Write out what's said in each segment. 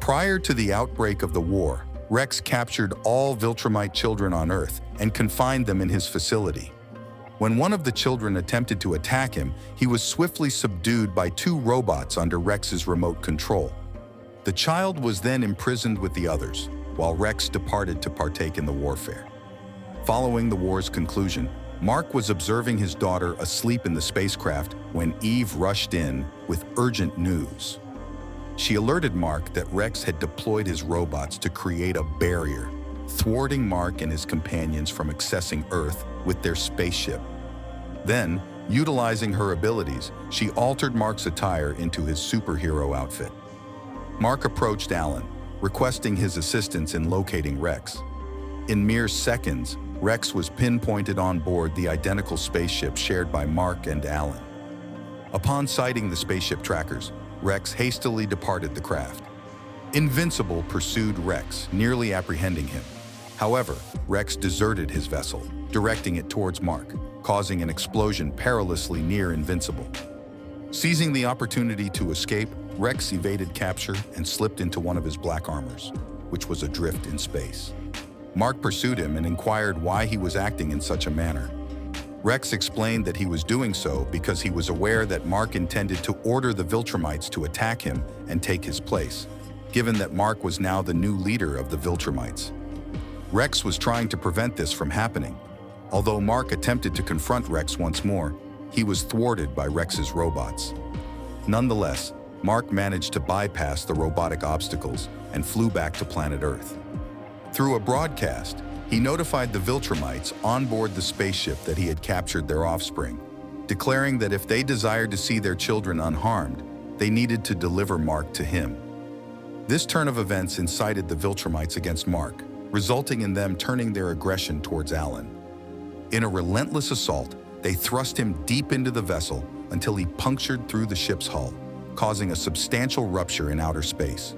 Prior to the outbreak of the war, Rex captured all Viltrumite children on Earth and confined them in his facility. When one of the children attempted to attack him, he was swiftly subdued by two robots under Rex's remote control. The child was then imprisoned with the others, while Rex departed to partake in the warfare. Following the war's conclusion, Mark was observing his daughter asleep in the spacecraft when Eve rushed in with urgent news. She alerted Mark that Rex had deployed his robots to create a barrier, thwarting Mark and his companions from accessing Earth with their spaceship. Then, utilizing her abilities, she altered Mark's attire into his superhero outfit. Mark approached Alan, requesting his assistance in locating Rex. In mere seconds, Rex was pinpointed on board the identical spaceship shared by Mark and Alan. Upon sighting the spaceship trackers, Rex hastily departed the craft. Invincible pursued Rex, nearly apprehending him. However, Rex deserted his vessel, directing it towards Mark, causing an explosion perilously near Invincible. Seizing the opportunity to escape, Rex evaded capture and slipped into one of his black armors, which was adrift in space. Mark pursued him and inquired why he was acting in such a manner. Rex explained that he was doing so because he was aware that Mark intended to order the Viltrumites to attack him and take his place, given that Mark was now the new leader of the Viltrumites. Rex was trying to prevent this from happening. Although Mark attempted to confront Rex once more, he was thwarted by Rex's robots. Nonetheless, Mark managed to bypass the robotic obstacles and flew back to planet Earth. Through a broadcast, he notified the Viltrumites on board the spaceship that he had captured their offspring, declaring that if they desired to see their children unharmed, they needed to deliver Mark to him. This turn of events incited the Viltrumites against Mark, resulting in them turning their aggression towards Alan. In a relentless assault, they thrust him deep into the vessel until he punctured through the ship's hull, causing a substantial rupture in outer space.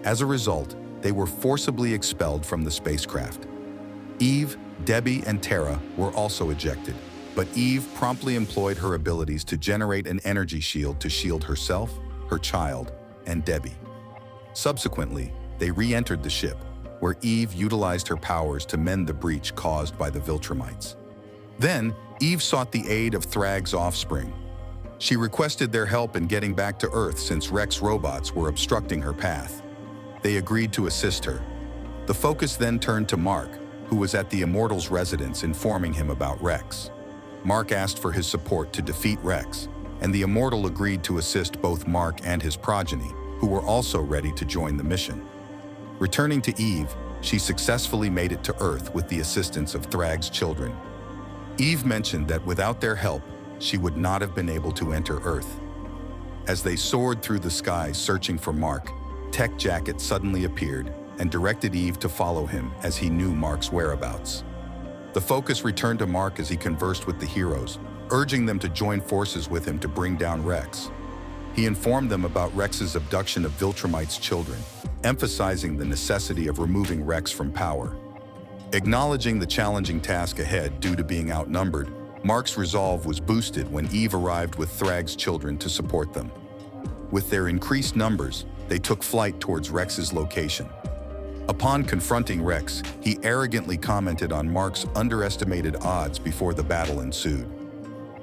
As a result, they were forcibly expelled from the spacecraft. Eve, Debbie, and Tara were also ejected, but Eve promptly employed her abilities to generate an energy shield to shield herself, her child, and Debbie. Subsequently, they re-entered the ship, where Eve utilized her powers to mend the breach caused by the Viltrumites. Then, Eve sought the aid of Thrag's offspring. She requested their help in getting back to Earth since Rex robots were obstructing her path. They agreed to assist her. The focus then turned to Mark, who was at the Immortal's residence informing him about Rex. Mark asked for his support to defeat Rex, and the Immortal agreed to assist both Mark and his progeny, who were also ready to join the mission. Returning to Eve, she successfully made it to Earth with the assistance of Thrag's children. Eve mentioned that without their help, she would not have been able to enter Earth. As they soared through the sky searching for Mark, Tech Jacket suddenly appeared and directed Eve to follow him as he knew Mark's whereabouts. The focus returned to Mark as he conversed with the heroes, urging them to join forces with him to bring down Rex. He informed them about Rex's abduction of Viltrumite's children, emphasizing the necessity of removing Rex from power. Acknowledging the challenging task ahead due to being outnumbered, Mark's resolve was boosted when Eve arrived with Thrag's children to support them. With their increased numbers, they took flight towards Rex's location. Upon confronting Rex, he arrogantly commented on Mark's underestimated odds before the battle ensued.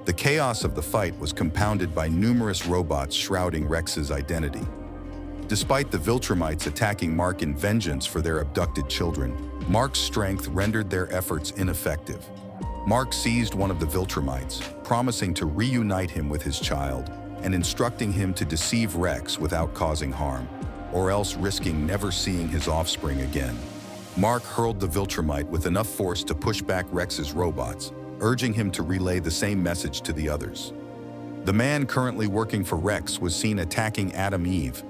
The chaos of the fight was compounded by numerous robots shrouding Rex's identity. Despite the Viltrumites attacking Mark in vengeance for their abducted children, Mark's strength rendered their efforts ineffective. Mark seized one of the Viltrumites, promising to reunite him with his child, and instructing him to deceive Rex without causing harm, or else risking never seeing his offspring again. Mark hurled the Viltrumite with enough force to push back Rex's robots, urging him to relay the same message to the others. The man currently working for Rex was seen attacking Adam Eve,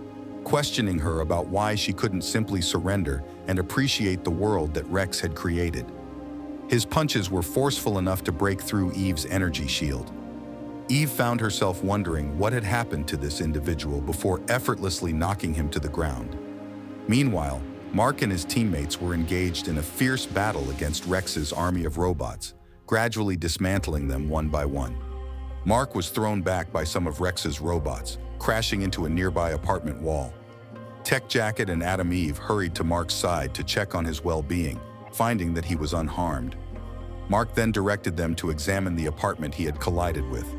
questioning her about why she couldn't simply surrender and appreciate the world that Rex had created. His punches were forceful enough to break through Eve's energy shield. Eve found herself wondering what had happened to this individual before effortlessly knocking him to the ground. Meanwhile, Mark and his teammates were engaged in a fierce battle against Rex's army of robots, gradually dismantling them one by one. Mark was thrown back by some of Rex's robots, crashing into a nearby apartment wall. Tech Jacket and Adam Eve hurried to Mark's side to check on his well-being, finding that he was unharmed. Mark then directed them to examine the apartment he had collided with.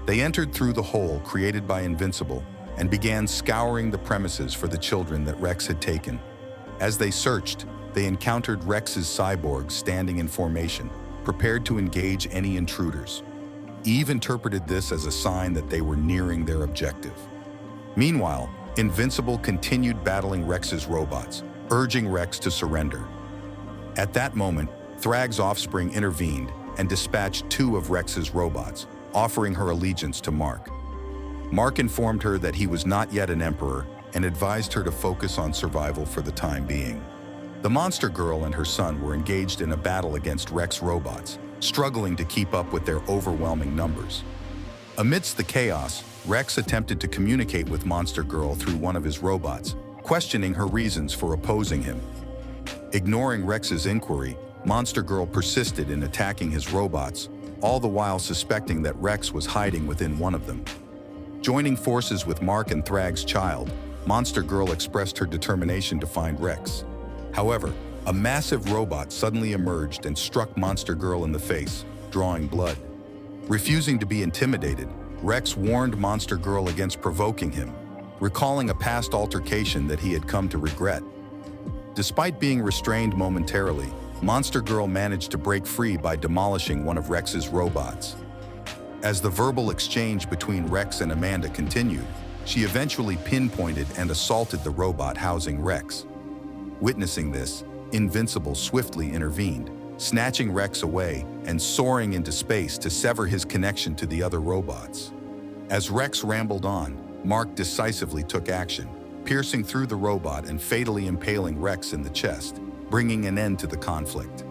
They entered through the hole created by Invincible and began scouring the premises for the children that Rex had taken. As they searched, they encountered Rex's cyborgs standing in formation, prepared to engage any intruders. Eve interpreted this as a sign that they were nearing their objective. Meanwhile, Invincible continued battling Rex's robots, urging Rex to surrender. At that moment, Thrag's offspring intervened and dispatched 2 of Rex's robots, offering her allegiance to Mark. Mark informed her that he was not yet an emperor and advised her to focus on survival for the time being. The monster girl and her son were engaged in a battle against Rex robots, struggling to keep up with their overwhelming numbers. Amidst the chaos, Rex attempted to communicate with Monster Girl through one of his robots, questioning her reasons for opposing him. Ignoring Rex's inquiry, Monster Girl persisted in attacking his robots, all the while suspecting that Rex was hiding within one of them. Joining forces with Mark and Thrag's child, Monster Girl expressed her determination to find Rex. However, a massive robot suddenly emerged and struck Monster Girl in the face, drawing blood. Refusing to be intimidated, Rex warned Monster Girl against provoking him, recalling a past altercation that he had come to regret. Despite being restrained momentarily, Monster Girl managed to break free by demolishing one of Rex's robots. As the verbal exchange between Rex and Amanda continued, she eventually pinpointed and assaulted the robot housing Rex. Witnessing this, Invincible swiftly intervened, snatching Rex away and soaring into space to sever his connection to the other robots. As Rex rambled on, Mark decisively took action, piercing through the robot and fatally impaling Rex in the chest, bringing an end to the conflict.